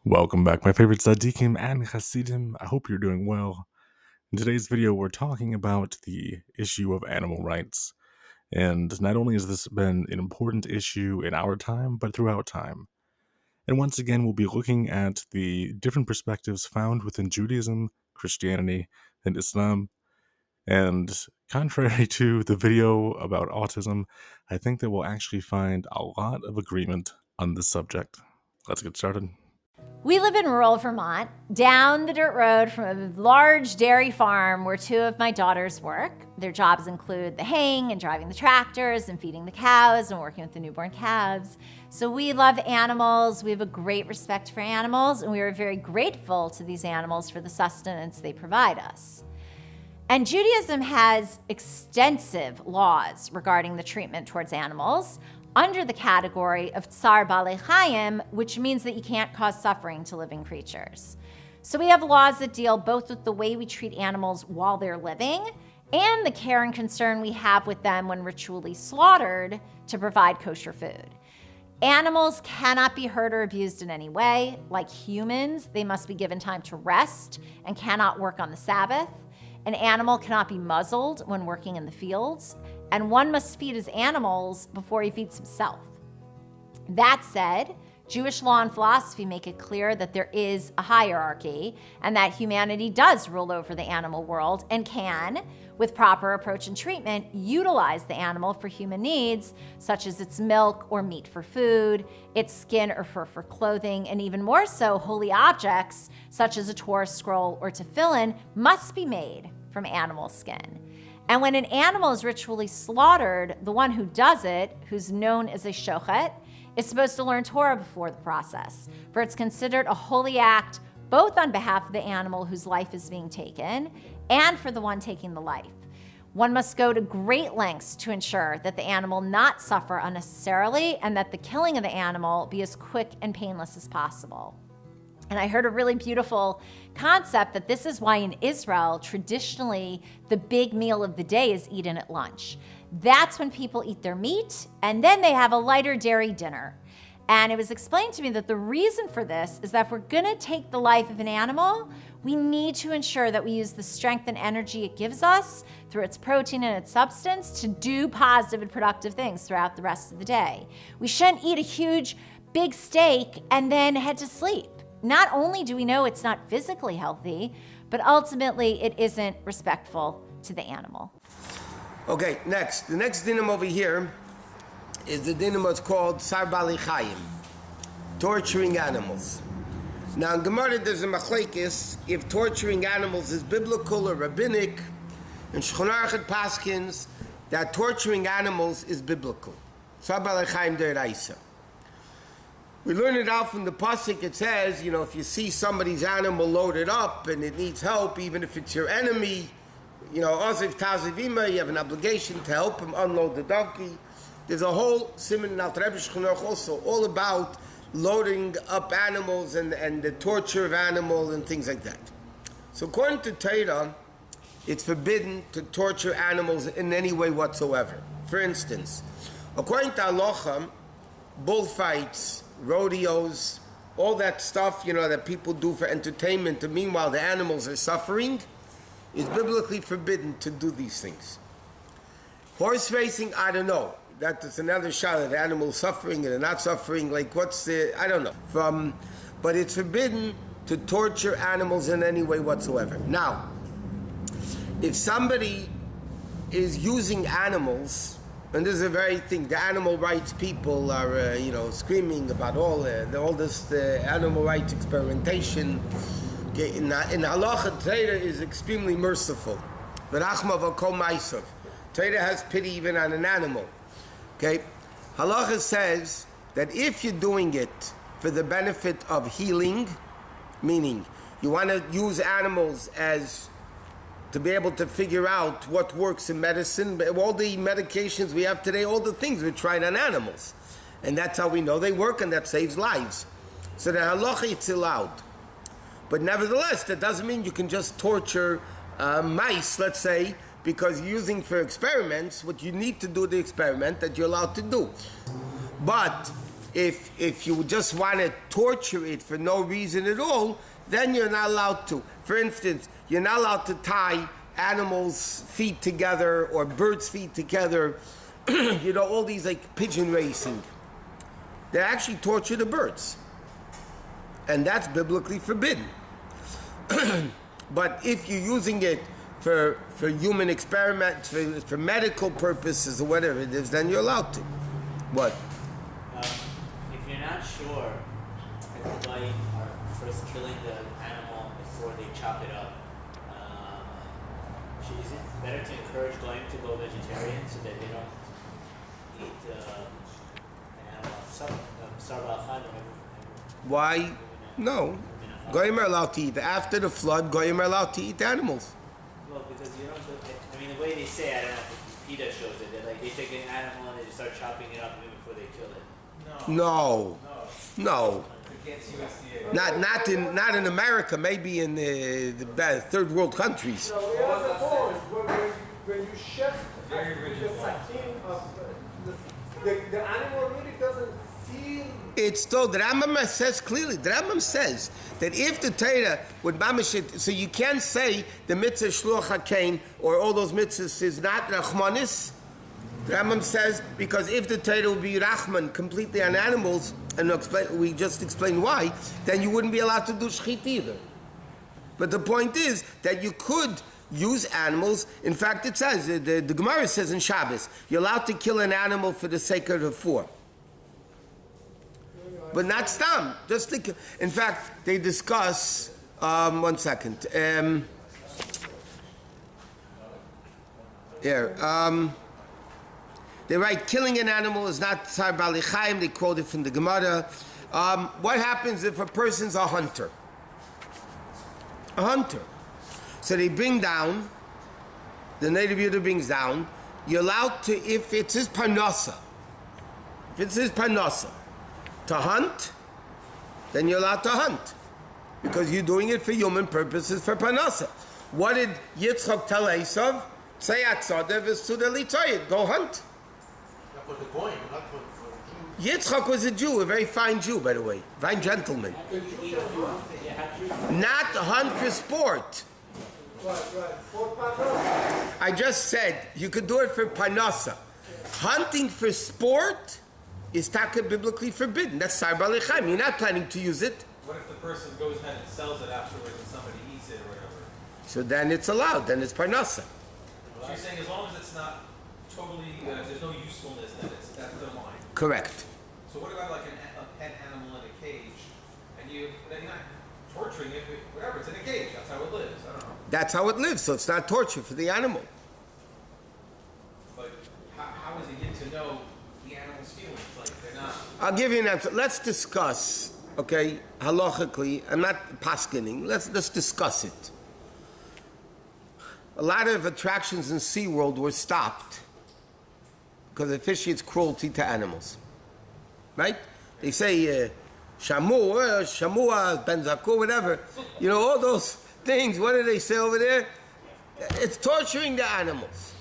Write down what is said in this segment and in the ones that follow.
Welcome back, my favorite Tzaddikim and Hasidim. I hope you're doing well. In today's video, we're talking about the issue of animal rights. And not only has this been an important issue in our time, but throughout time. And once again, we'll be looking at the different perspectives found within Judaism, Christianity, and Islam. And contrary to the video about autism, I think that we'll actually find a lot of agreement on this subject. Let's get started. We live in rural Vermont, down the dirt road from a large dairy farm where two of my daughters work. Their jobs include the haying and driving the tractors and feeding the cows and working with the newborn calves. So we love animals. We have a great respect for animals, and we are very grateful to these animals for the sustenance they provide us. And Judaism has extensive laws regarding the treatment towards animals under the category of Tsar Balei Chayim, which means that you can't cause suffering to living creatures. So we have laws that deal both with the way we treat animals while they're living and the care and concern we have with them when ritually slaughtered to provide kosher food. Animals cannot be hurt or abused in any way. Like humans, they must be given time to rest and cannot work on the Sabbath. An animal cannot be muzzled when working in the fields, and one must feed his animals before he feeds himself. That said, Jewish law and philosophy make it clear that there is a hierarchy and that humanity does rule over the animal world and can, with proper approach and treatment, utilize the animal for human needs, such as its milk or meat for food, its skin or fur for clothing, and even more so, holy objects, such as a Torah scroll or tefillin, must be made from animal skin. And when an animal is ritually slaughtered, the one who does it, who's known as a shochet, is supposed to learn Torah before the process, for it's considered a holy act both on behalf of the animal whose life is being taken and for the one taking the life. One must go to great lengths to ensure that the animal not suffer unnecessarily and that the killing of the animal be as quick and painless as possible. And I heard a really beautiful concept that this is why in Israel, traditionally, the big meal of the day is eaten at lunch. That's when people eat their meat, and then they have a lighter dairy dinner. And it was explained to me that the reason for this is that if we're gonna take the life of an animal, we need to ensure that we use the strength and energy it gives us through its protein and its substance to do positive and productive things throughout the rest of the day. We shouldn't eat a huge, big steak and then head to sleep. Not only do we know it's not physically healthy, but ultimately it isn't respectful to the animal. Okay, next. The next dinim over here is the dinim that's called Tsar Balei Chayim, torturing animals. Now in Gemara there's a machlekes if torturing animals is biblical or rabbinic, and Shulchan Aruch paskins that torturing animals is biblical. Tsar Balei Chayim deraisa. We learn it out from the pasuk. It says, if you see somebody's animal loaded up and it needs help, even if it's your enemy, Oziv Tazivima, you have an obligation to help him unload the donkey. There's a whole siman in Alter Rebbe Shulchan Aruch also all about loading up animals and the torture of animals and things like that. So according to Torah, it's forbidden to torture animals in any way whatsoever. For instance, according to Halacha, bullfights, rodeos, all that stuff, that people do for entertainment, and meanwhile the animals are suffering, is biblically forbidden to do these things. Horse racing, I don't know. That's another shot of the animals suffering and they're not suffering. I don't know. But it's forbidden to torture animals in any way whatsoever. Now, if somebody is using animals, and this is a very thing, the animal rights people are, screaming about all this animal rights experimentation. Okay, in halacha, Torah is extremely merciful. V'rachma v'kol ma'asav. Torah has pity even on an animal. Okay, halacha says that if you're doing it for the benefit of healing, meaning you want to use animals as to be able to figure out what works in medicine, all the medications we have today, all the things we tried on animals. And that's how we know they work, and that saves lives. So the halacha, it's allowed. But nevertheless, that doesn't mean you can just torture mice, let's say, because you're using for experiments what you need to do the experiment that you're allowed to do. But if you just want to torture it for no reason at all, then you're not allowed to. For instance, you're not allowed to tie animals' feet together or birds' feet together. You know, all these like pigeon racing. They actually torture the birds. And that's biblically forbidden. But if you're using it for human experiments, for medical purposes or whatever it is, then you're allowed to. What? If you're not sure if the goyim are first killing the animal before they chop it up, is it better to encourage goyim to go vegetarian so that they don't eat an animal? Why? No. Goyim are allowed to eat. After the flood, goyim are allowed to eat animals. Well, because you don't. I mean, the way they say, I don't know if PETA shows it. That like they take an animal and they just start chopping it up even before they kill it. No. Not in America. Maybe in the third world countries. No, when you chef the sakin of the animal really doesn't feel. It's still, the Rambam says clearly, the Rambam says that if the Torah would mamish it, so you can't say the mitzvah shluach hakein or all those mitzvahs is not rachmanis. The Rambam says because if the Torah would be rachman completely on animals, and we just explained why, then you wouldn't be allowed to do shchit either. But the point is that you could use animals. In fact, it says, the Gemara says in Shabbos, you're allowed to kill an animal for the sake of the four. But not stam. Just think. In fact, they discuss. 1 second. Here. They write killing an animal is not tzar bali chayim. They quote it from the Gemara. What happens if a person's a hunter? A hunter. So they bring down. The native Yehuda brings down. You're allowed to, if it's his parnasa. If it's his parnasa. To hunt, then you're allowed to hunt. Because you're doing it for human purposes, for parnasa. What did Yitzchak tell Esav? Say atzadev is to the litoyed. Go hunt. For the goyim, not for the Jew. Yitzchak was a Jew, a very fine Jew, by the way. Fine gentleman. Not to hunt for sport. Right. For parnasa. I just said you could do it for parnasa. Hunting for sport is taka biblically forbidden. That's sar bali chayim. You're not planning to use it. What if the person goes ahead and sells it afterwards and somebody eats it or whatever? So then it's allowed. Then it's parnasa. So you're saying as long as it's not totally, there's no usefulness, that's the line. Correct. So what about like a pet animal in a cage, and you're not torturing it, whatever, it's in a cage, that's how it lives, I don't know. That's how it lives. So it's not torture for the animal. But how is it yet to know the animal's feelings? Like they're not. I'll give you an answer. Let's discuss, okay, halachically. I'm not paskening. Let's discuss it. A lot of attractions in SeaWorld were stopped because of officiates cruelty to animals. Right? They say Shamua, Benzaku, whatever. You know, all those things. What do they say over there? It's torturing the animals.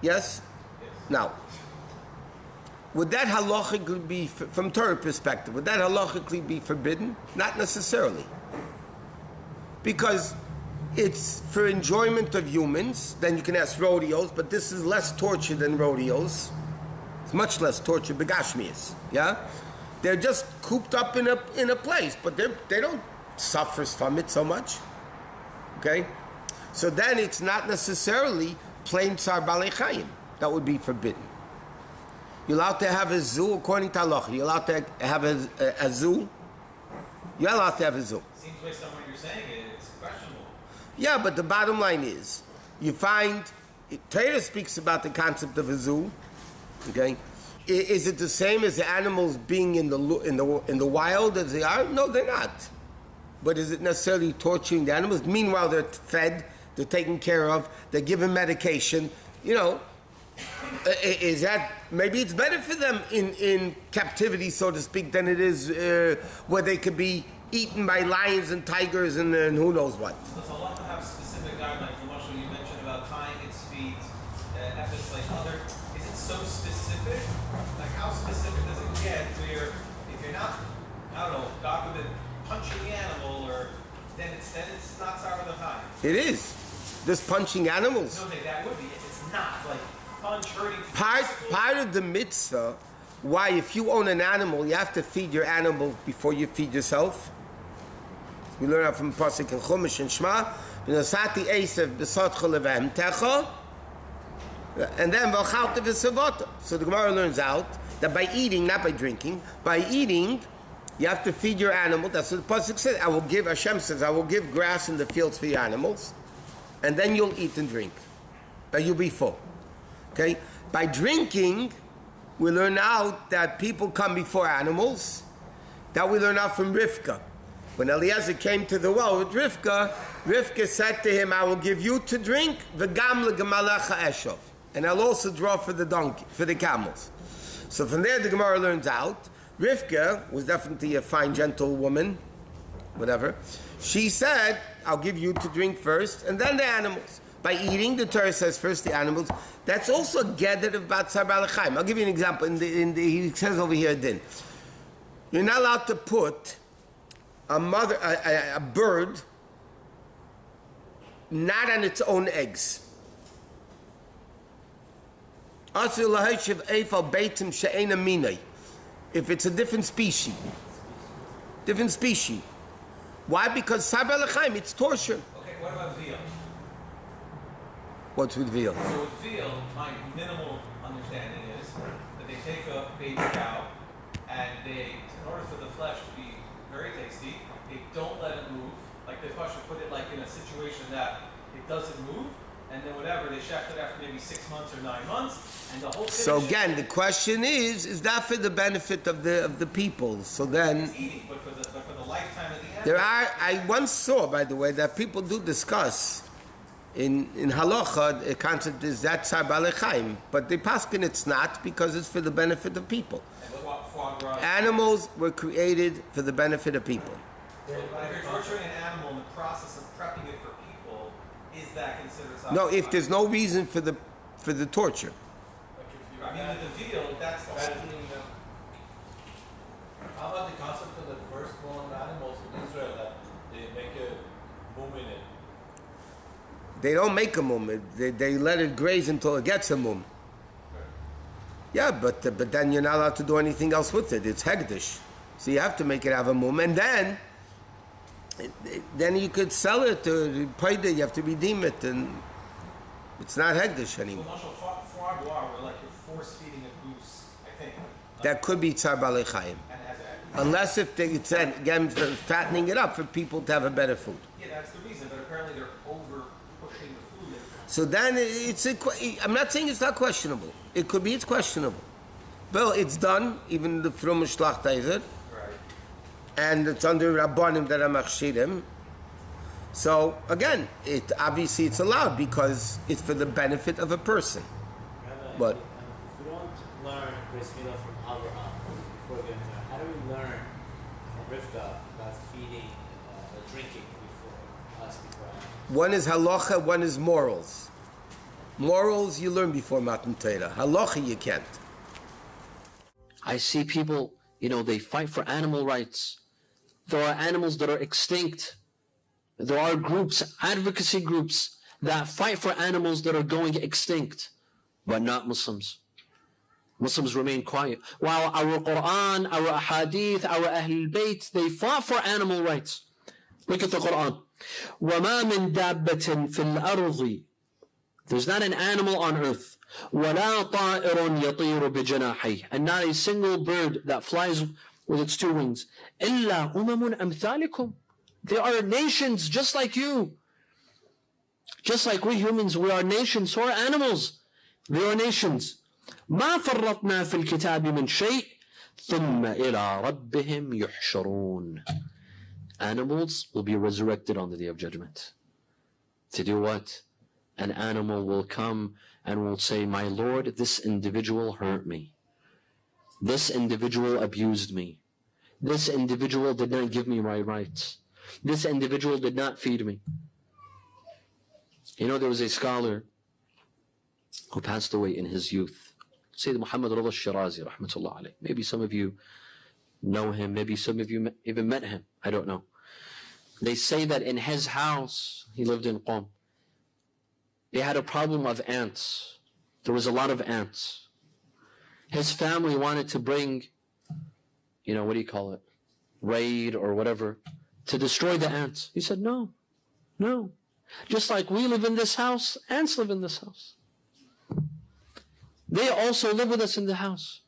Yes? Now, would that halachically be, from Torah perspective, would that halachically be forbidden? Not necessarily. Because it's for enjoyment of humans. Then you can ask rodeos, but this is less torture than rodeos. It's much less torture, begashmias. Yeah? They're just cooped up in a place, but they don't suffer from it so much. Okay? So then it's not necessarily plain tsar balei chayim. That would be forbidden. You're allowed to have a zoo according to halacha. You're allowed to have a zoo. You're allowed to have a zoo. Seems based on what you're saying, it's questionable. Yeah, but the bottom line is, you find, Torah speaks about the concept of a zoo. Okay, is it the same as the animals being in the wild as they are? No, they're not. But is it necessarily torturing the animals? Meanwhile, they're fed, they're taken care of, they're given medication. You know, is that, maybe it's better for them in captivity, so to speak, than it is where they could be eaten by lions and tigers and who knows what. So it's a lot to have specific guidelines. Marshall, you mentioned about tying its feet, efforts like other. Is it so specific? Like how specific does it again, so if you're not, I don't know, God forbid, punching the animal, or then it's not tzara l'chaim. It is. Just punching animals. No, that would be if it's not like punch, hurting. Part of the mitzvah, why if you own an animal, you have to feed your animal before you feed yourself. We learn that from Pasuk and Chumash and Shema. V'nosati esav b'sotcha levehemtecha, and then v'chalta v'savota. So the Gemara learns out that by eating, not by drinking, by eating, you have to feed your animal. That's what the Pasuk says. Hashem says, I will give grass in the fields for your animals, and then you'll eat and drink. You'll be full. Okay? By drinking, we learn out that people come before animals. That we learn out from Rivka. When Eliezer came to the well with Rivka, Rivka said to him, I will give you to drink, v'gam l'gemalecha eshov. And I'll also draw for the donkey, for the camels. So from there the Gemara learns out, Rivka was definitely a fine, gentle woman, whatever. She said, I'll give you to drink first, and then the animals. By eating, the Torah says first the animals. That's also a gedder of Bat Tzar Ba'al Chaim. I'll give you an example. He says over here, Din. You're not allowed to put a bird not on its own eggs. If it's a different species. Different species. Why? Because Tzar Ba'al Chaim, it's torture. Okay, what about veal? What's with veal? So with veal, my minimal understanding is that they take a baby cow and they, in order for the flesh to be very tasty, they don't let it move. Like they should put it like in a situation that it doesn't move, and then whatever, they chef it after maybe 6 months or 9 months, and the whole So again, the question is that for the benefit of the people? So then, it's eating, but for the lifetime of the animal. I once saw, by the way, that people do discuss in halacha, the concept is that Tzar Ba'al Chaim, but the paskin it's not, because it's for the benefit of people. Animals were created for the benefit of people. But if you're torturing an animal in the process of prepping it for people, is that considered something? No, if there's no reason for the torture. I mean, with the veal, that's the whole thing. How about the concept of the firstborn animals in Israel that they make a mum in it? They don't make a mum. They let it graze until it gets a mum. Yeah, but then you're not allowed to do anything else with it. It's hegdish. So you have to make it have a mum. And then you could sell it or pay it. You have to redeem it. And it's not hegdish anymore. So, foie gras, where like you're force feeding a goose, I think. That could be Tzar Ba'al Chaim. Unless if they said, again, fattening it up for people to have a better food. Yeah, that's the reason. But apparently they're over pushing the food. So then I'm not saying it's not questionable. It could be it's questionable. Well, it's done, even the Frum Shlachtaizer. Right. And it's under Rabbanim that are Machshirim. So again, obviously it's allowed because it's for the benefit of a person. Rabbi, But if we don't learn Bris Milah from Abraham before getting there, how do we learn from Rivka about feeding or drinking before animals? one is halacha, one is morals. Morals you learn before Matan Torah. Halacha you can't. I see people, they fight for animal rights. There are animals that are extinct. There are groups, advocacy groups, that fight for animals that are going extinct, but not Muslims. Muslims remain quiet. While our Quran, our Ahadith, our Ahlul Bayt, they fought for animal rights. Look at the Quran. وَمَا مِن دَابَّةٍ فِي الْأَرْضِ. There's not an animal on earth. وَلَا طَائِرٌ يَطِيرُ بِجَنَاحَيْهِ. And not a single bird that flies with its 2 wings. إِلَّا أُمَمٌ أَمْثَالِكُمْ. They are nations just like you. Just like we humans, we are nations. So are animals. They are nations. مَا فَرَّطْنَا فِي الْكِتَابِ مِنْ شَيْءٍ ثُمَّ إِلَىٰ رَبِّهِمْ يُحْشَرُونَ. Animals will be resurrected on the Day of Judgment. To do what? An animal will come and will say, my Lord, this individual hurt me. This individual abused me. This individual did not give me my rights. This individual did not feed me. There was a scholar who passed away in his youth. Sayyid Muhammad Rida Shirazi, rahmatullah alayh. Maybe some of you know him, maybe some of you even met him, I don't know. They say that in his house, he lived in Qom, they had a problem of ants. There was a lot of ants. His family wanted to bring, what do you call it? Raid or whatever, to destroy the ants. He said, no. Just like we live in this house, ants live in this house. They also live with us in the house.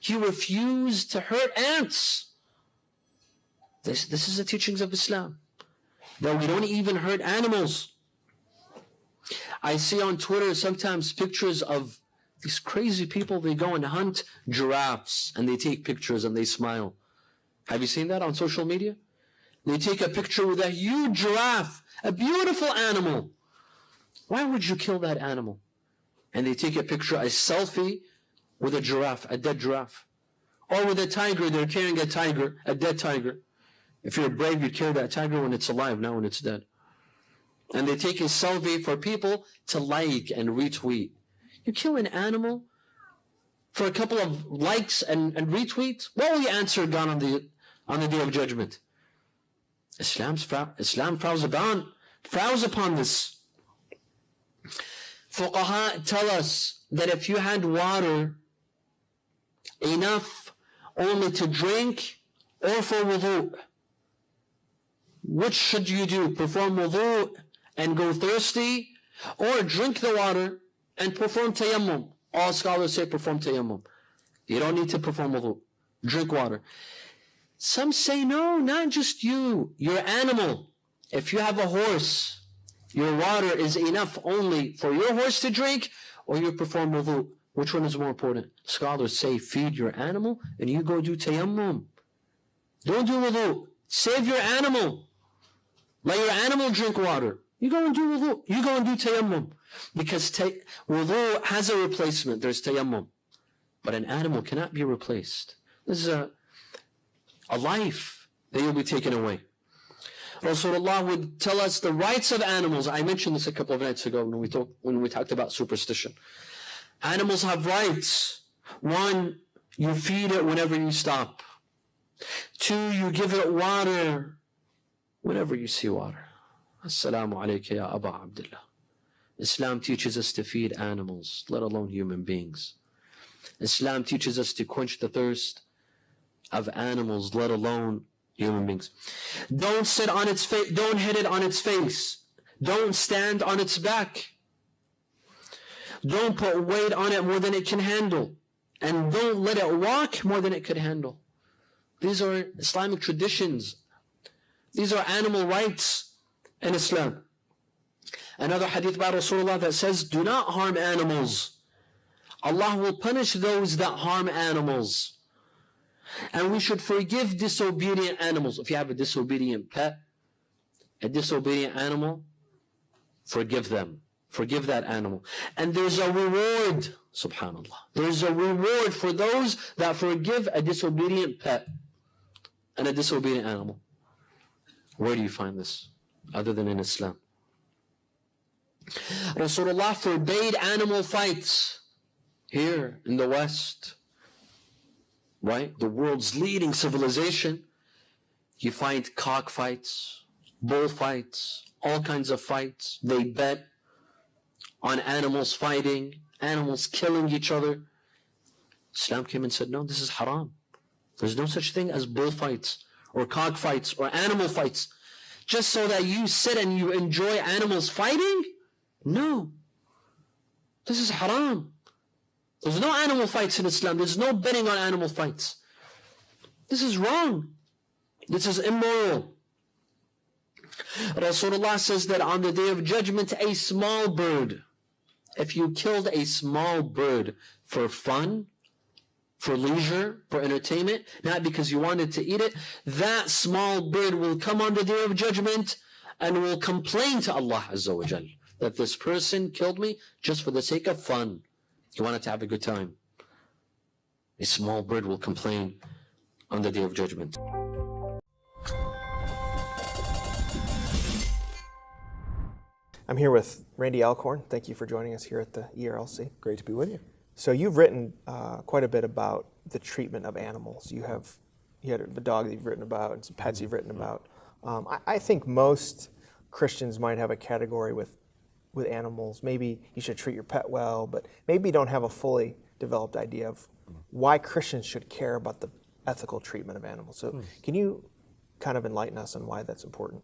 He refused to hurt ants. This is the teachings of Islam. That we don't even hurt animals. I see on Twitter sometimes pictures of these crazy people. They go and hunt giraffes and they take pictures and they smile. Have you seen that on social media? They take a picture with a huge giraffe, a beautiful animal. Why would you kill that animal? And they take a picture, a selfie with a giraffe, a dead giraffe. Or with a tiger, they're carrying a tiger, a dead tiger. If you're brave, you'd carry that tiger when it's alive, not when it's dead. And they take a selfie for people to like and retweet. You kill an animal for a couple of likes and retweets? What will you answer God on the Day of Judgment? Islam frowns upon this. Fuqaha tell us that if you had water enough only to drink or for wudu, which should you do? Perform wudu and go thirsty, or drink the water and perform tayammum? All scholars say perform tayammum. You don't need to perform wudu. Drink water. Some say no, not just you, your animal. If you have a horse, your water is enough only for your horse to drink, or you perform wudu. Which one is more important? Scholars say feed your animal and you go do tayammum. Don't do wudu. Save your animal. Let your animal drink water. You go and do wudu. You go and do tayammum. Because wudu has a replacement. There's tayammum. But an animal cannot be replaced. This is a life that will be taken away. Rasulullah would tell us the rights of animals. I mentioned this a couple of nights ago when we talked about superstition. Animals have rights. 1, you feed it whenever you stop. 2, you give it water whenever you see water. Assalamu alayka ya Aba Abdullah. Islam teaches us to feed animals, let alone human beings. Islam teaches us to quench the thirst of animals, let alone human beings. Don't sit on its face. Don't hit it on its face. Don't stand on its back. Don't put weight on it more than it can handle. And don't let it walk more than it could handle. These are Islamic traditions. These are animal rights in Islam. Another hadith by Rasulullah that says, do not harm animals. Allah will punish those that harm animals. And we should forgive disobedient animals. If you have a disobedient pet, a disobedient animal, forgive them. Forgive that animal. And there's a reward, subhanAllah. There's a reward for those that forgive a disobedient pet and a disobedient animal. Where do you find this other than in Islam? Rasulullah forbade animal fights here in the West. Right? The world's leading civilization. You find cockfights, bullfights, all kinds of fights. They bet on animals fighting, animals killing each other. Islam came and said, no, this is haram. There's no such thing as bullfights or cockfights or animal fights. Just so that you sit and you enjoy animals fighting? No. This is haram. There's no animal fights in Islam. There's no betting on animal fights. This is wrong. This is immoral. Rasulullah says that on the Day of Judgment, a small bird, if you killed a small bird for fun, for leisure, for entertainment, not because you wanted to eat it, that small bird will come on the Day of Judgment and will complain to Allah Azza wa Jal that this person killed me just for the sake of fun. He wanted to have a good time. A small bird will complain on the Day of Judgment. I'm here with Randy Alcorn. Thank you for joining us here at the ERLC. Great to be with you. So you've written quite a bit about the treatment of animals. You had a dog that you've written about and some pets you've written about. I think most Christians might have a category with animals. Maybe you should treat your pet well, but maybe you don't have a fully developed idea of why Christians should care about the ethical treatment of animals. So can you kind of enlighten us on why that's important?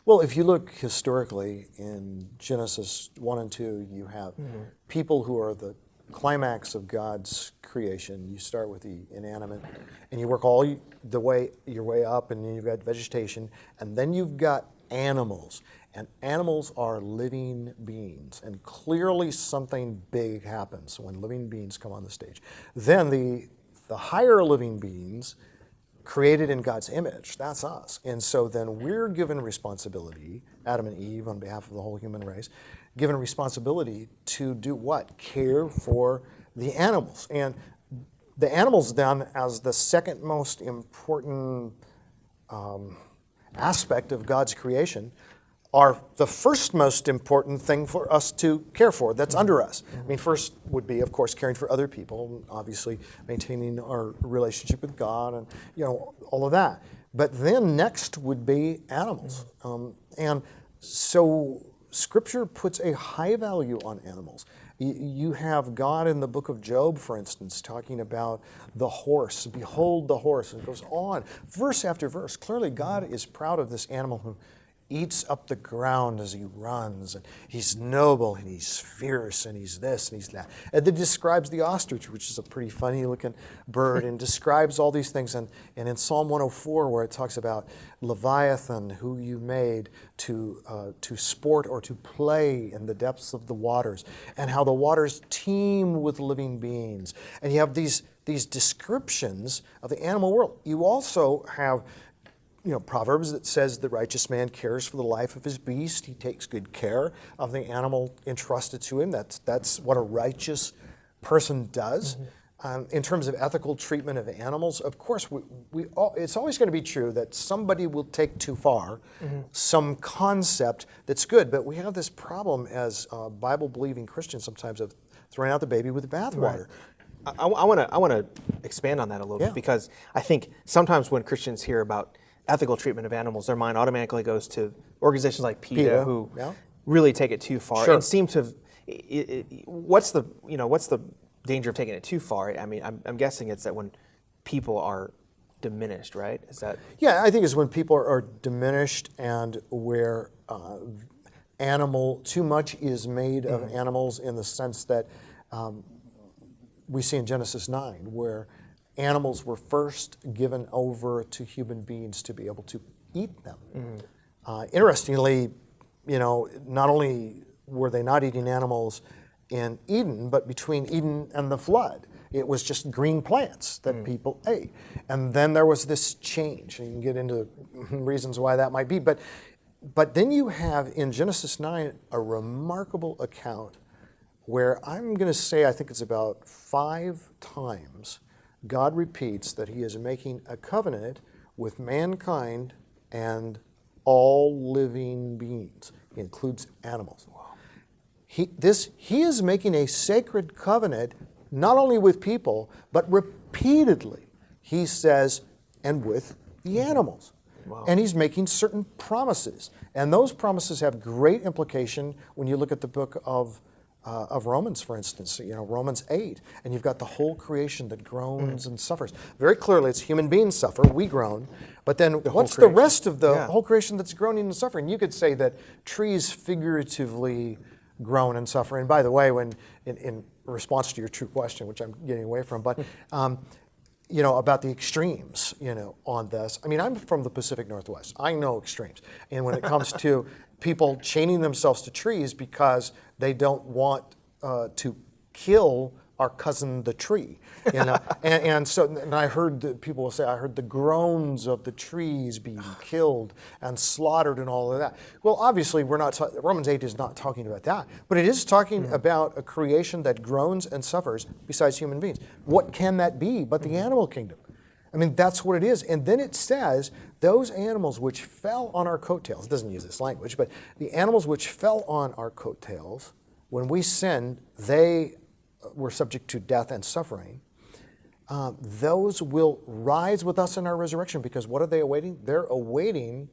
Well, if you look historically in Genesis 1 and 2, you have people who are the climax of God's creation. You start with the inanimate, and you work all your way up, and then you've got vegetation, and then you've got animals. And animals are living beings, and clearly something big happens when living beings come on the stage. Then the higher living beings, created in God's image, that's us. And so then we're given responsibility, Adam and Eve on behalf of the whole human race, given responsibility to do what? Care for the animals. And the animals then, as the second most important aspect of God's creation, are the first most important thing for us to care for that's under us. I mean, first would be, of course, caring for other people, obviously maintaining our relationship with God and, all of that. But then next would be animals. And so Scripture puts a high value on animals. You have God in the book of Job, for instance, talking about the horse. Behold the horse, and it goes on, verse after verse. Clearly God is proud of this animal who eats up the ground as he runs, and he's noble, and he's fierce, and he's this, and he's that. And then describes the ostrich, which is a pretty funny-looking bird, and describes all these things. And in Psalm 104, where it talks about Leviathan, who you made to sport or to play in the depths of the waters, and how the waters teem with living beings. And you have these descriptions of the animal world. You also have Proverbs that says the righteous man cares for the life of his beast. He takes good care of the animal entrusted to him. That's what a righteous person does. In terms of ethical treatment of animals, of course, it's always going to be true that somebody will take too far some concept that's good. But we have this problem as Bible-believing Christians sometimes of throwing out the baby with the bathwater. Right. I want to expand on that a little bit, because I think sometimes when Christians hear about ethical treatment of animals, their mind automatically goes to organizations like PETA who really take it too far and seem to. What's the danger of taking it too far? I mean, I'm guessing it's that when people are diminished, right? Is that? Yeah, I think it's when people are diminished and where too much is made of animals, in the sense that we see in Genesis 9, where animals were first given over to human beings to be able to eat them. Interestingly, not only were they not eating animals in Eden, but between Eden and the flood, it was just green plants that people ate. And then there was this change, and you can get into reasons why that might be. But then you have in Genesis 9 a remarkable account where I'm going to say, I think it's about 5 times, God repeats that he is making a covenant with mankind and all living beings. He includes animals. He is making a sacred covenant not only with people, but repeatedly, he says, and with the animals. And he's making certain promises. And those promises have great implication when you look at the book of Romans, for instance, Romans 8, and you've got the whole creation that groans and suffers. Very clearly, it's human beings suffer, we groan, but then what's the rest of the whole creation that's groaning and suffering? You could say that trees figuratively groan and suffer. And by the way, when in response to your true question, which I'm getting away from, but about the extremes, on this. I mean, I'm from the Pacific Northwest. I know extremes. And when it comes to people chaining themselves to trees because they don't want to kill our cousin the tree, and so I heard people will say, I heard the groans of the trees being killed and slaughtered and all of that. Well, obviously we're not. Romans 8 is not talking about that, but it is talking about a creation that groans and suffers besides human beings. What can that be but the animal kingdom? I mean, that's what it is. And then it says, those animals which fell on our coattails, it doesn't use this language, but the animals which fell on our coattails, when we sinned, they we're subject to death and suffering, those will rise with us in our resurrection, because what are they awaiting? They're awaiting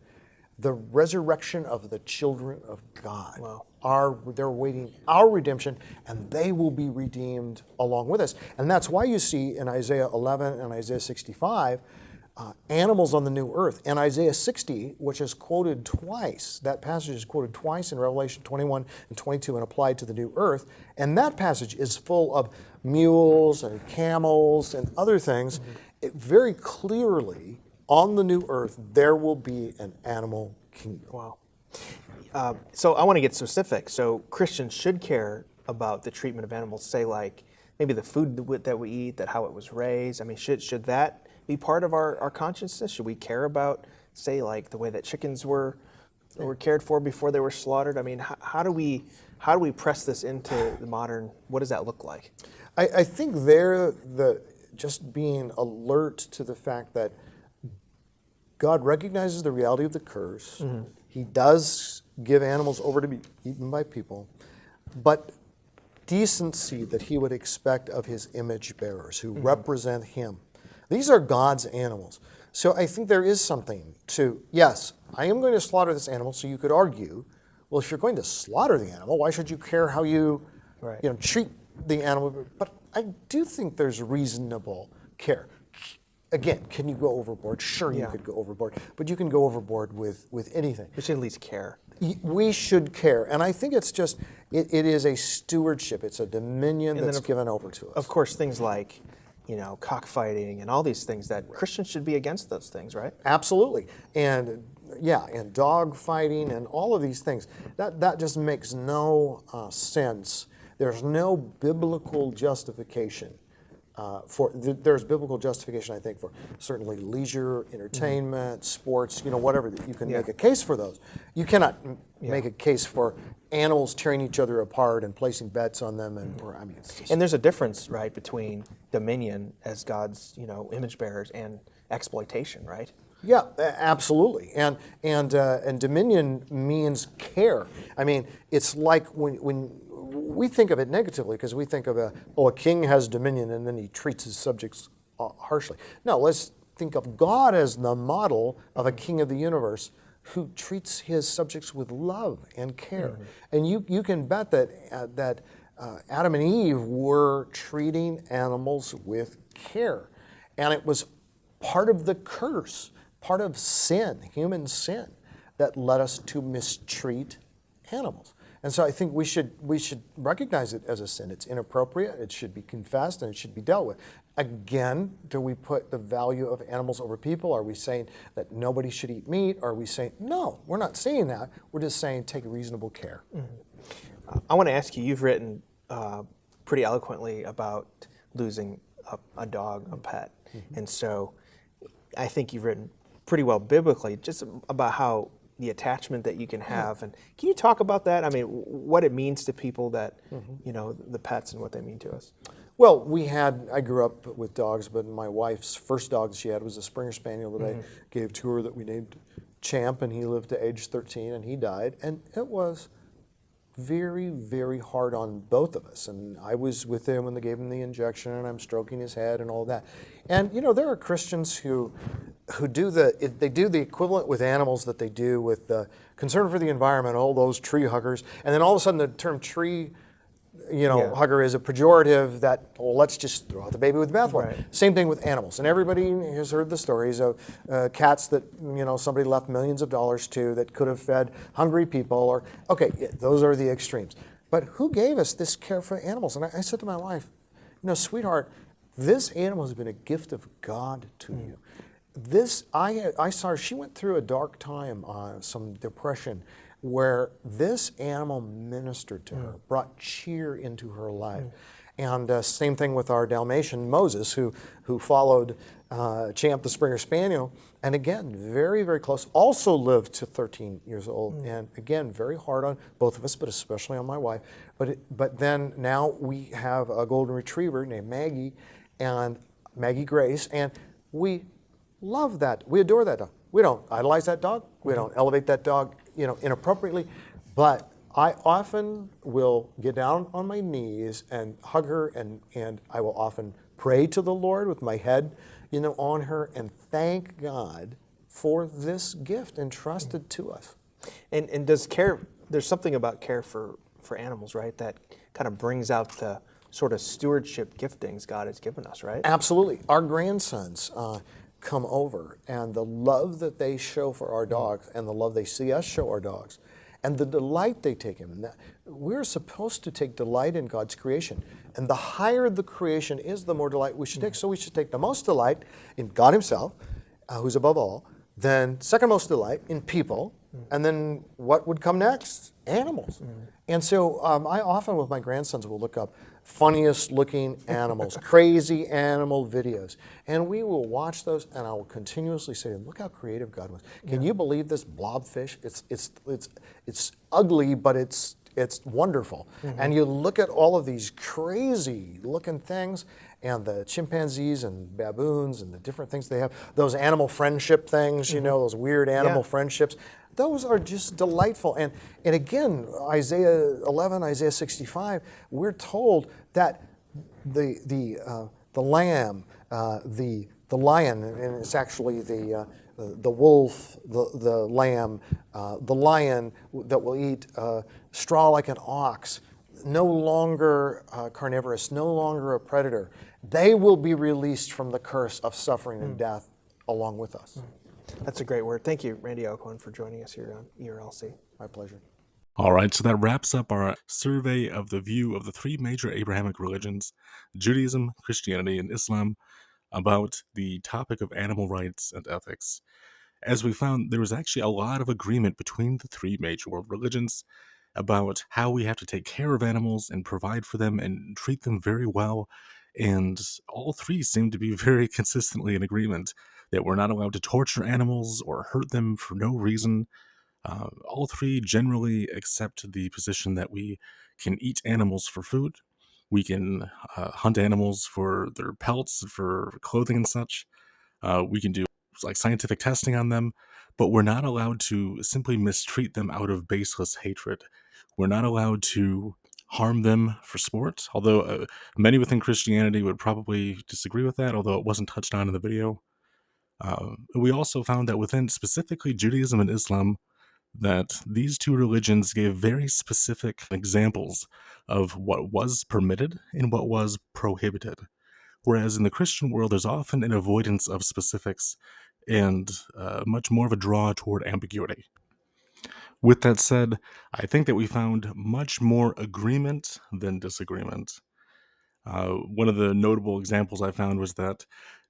the resurrection of the children of God. Wow. They're awaiting our redemption, and they will be redeemed along with us. And that's why you see in Isaiah 11 and Isaiah 65, animals on the new earth. And Isaiah 60, which is quoted twice, that passage is quoted twice in Revelation 21 and 22 and applied to the new earth. And that passage is full of mules and camels and other things. It very clearly, on the new earth, there will be an animal kingdom. Wow. So I want to get specific. So Christians should care about the treatment of animals, say like maybe the food that we eat, that how it was raised. I mean, should that be part of our consciousness? Should we care about, say, like the way that chickens were cared for before they were slaughtered? I mean, how do we press this into the modern? What does that look like? I think just being alert to the fact that God recognizes the reality of the curse. He does give animals over to be eaten by people, but decency that he would expect of his image bearers who represent him. These are God's animals. So I think there is something to, yes, I am going to slaughter this animal, so you could argue, well, if you're going to slaughter the animal, why should you care how you treat the animal? But I do think there's reasonable care. Again, can you go overboard? Sure, you could go overboard, but you can go overboard with anything. We should at least care. We should care, and I think it's just, it is a stewardship. It's a dominion that's given over to us. Of course, things like, cockfighting and all these things, that Christians should be against those things, right? Absolutely, and dog fighting and all of these things. That just makes no sense. There's no biblical justification. There's biblical justification, I think, for certainly leisure, entertainment, sports, whatever. You can make a case for those. You cannot make a case for animals tearing each other apart and placing bets on them. And there's a difference, right, between dominion as God's, image bearers and exploitation, right? Yeah, absolutely. And dominion means care. I mean, it's like when we think of it negatively, because we think of a king has dominion and then he treats his subjects harshly. No, let's think of God as the model of a king of the universe who treats his subjects with love and care. And you can bet that Adam and Eve were treating animals with care. And it was part of the curse, part of sin, human sin, that led us to mistreat animals. And so I think we should recognize it as a sin. It's inappropriate, it should be confessed, and it should be dealt with. Again, do we put the value of animals over people? Are we saying that nobody should eat meat? Are we saying, no, we're not saying that. We're just saying take reasonable care. I want to ask you, you've written pretty eloquently about losing a dog, a pet. And so I think you've written pretty well biblically just about how the attachment that you can have. And can you talk about that? I mean, what it means to people that, the pets and what they mean to us? Well, I grew up with dogs, but my wife's first dog she had was a Springer Spaniel that I gave to her that we named Champ, and he lived to age 13, and he died. And it was very, very hard on both of us. And I was with him when they gave him the injection, and I'm stroking his head and all that. And, there are Christians who do the equivalent with animals that they do with the concern for the environment, all those tree huggers. And then all of a sudden the term tree hugger is a pejorative that, let's just throw out the baby with the bathwater. Right. Same thing with animals. And everybody has heard the stories of cats that, somebody left millions of dollars to that could have fed hungry people. Those are the extremes. But who gave us this care for animals? And I said to my wife, sweetheart, this animal has been a gift of God to you. I saw her, she went through a dark time, some depression, where this animal ministered to her, brought cheer into her life. And same thing with our Dalmatian, Moses, who followed Champ the Springer Spaniel, and again, very, very close, also lived to 13 years old, and again, very hard on both of us, but especially on my wife. But then now we have a golden retriever named Maggie, and Maggie Grace, and we love that. We adore that dog. We don't idolize that dog. We don't elevate that dog, inappropriately. But I often will get down on my knees and hug her, and I will often pray to the Lord with my head, on her, and thank God for this gift entrusted to us. And does care, there's something about care for animals, right, that kind of brings out the sort of stewardship giftings God has given us, right? Absolutely. Our grandsons come over, and the love that they show for our dogs and the love they see us show our dogs and the delight they take in that. We're supposed to take delight in God's creation. And the higher the creation is, the more delight we should take. So we should take the most delight in God himself, who's above all, then second most delight in people, and then what would come next? Animals. And so I often with my grandsons will look up funniest looking animals, crazy animal videos. And we will watch those, and I will continuously say, look how creative God was. Can you believe this blobfish? It's ugly, but it's wonderful. And you look at all of these crazy looking things, and the chimpanzees and baboons and the different things they have, those animal friendship things, those weird animal friendships. Those are just delightful. And again, Isaiah 11, Isaiah 65, we're told that the lamb, the lion, and it's actually the wolf, the lamb, the lion that will eat straw like an ox, no longer carnivorous, no longer a predator. They will be released from the curse of suffering and death along with us. That's a great word. Thank you, Randy Oakland, for joining us here on ERLC. My pleasure. All right, so that wraps up our survey of the view of the three major Abrahamic religions, Judaism, Christianity, and Islam, about the topic of animal rights and ethics. As we found, there was actually a lot of agreement between the three major world religions about how we have to take care of animals and provide for them and treat them very well. And all three seem to be very consistently in agreement that we're not allowed to torture animals or hurt them for no reason. All three generally accept the position that we can eat animals for food. We can hunt animals for their pelts, for clothing and such. We can do like scientific testing on them, but we're not allowed to simply mistreat them out of baseless hatred. We're not allowed to harm them for sport, although many within Christianity would probably disagree with that, although it wasn't touched on in the video. We also found that within specifically Judaism and Islam, that these two religions gave very specific examples of what was permitted and what was prohibited. Whereas in the Christian world, there's often an avoidance of specifics and much more of a draw toward ambiguity. With that said, I think that we found much more agreement than disagreement. One of the notable examples I found was that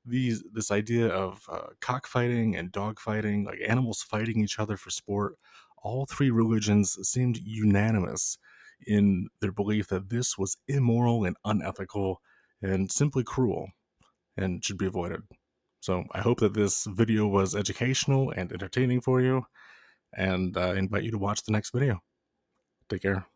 this idea of cockfighting and dogfighting, like animals fighting each other for sport, all three religions seemed unanimous in their belief that this was immoral and unethical and simply cruel and should be avoided. So I hope that this video was educational and entertaining for you, and I invite you to watch the next video. Take care.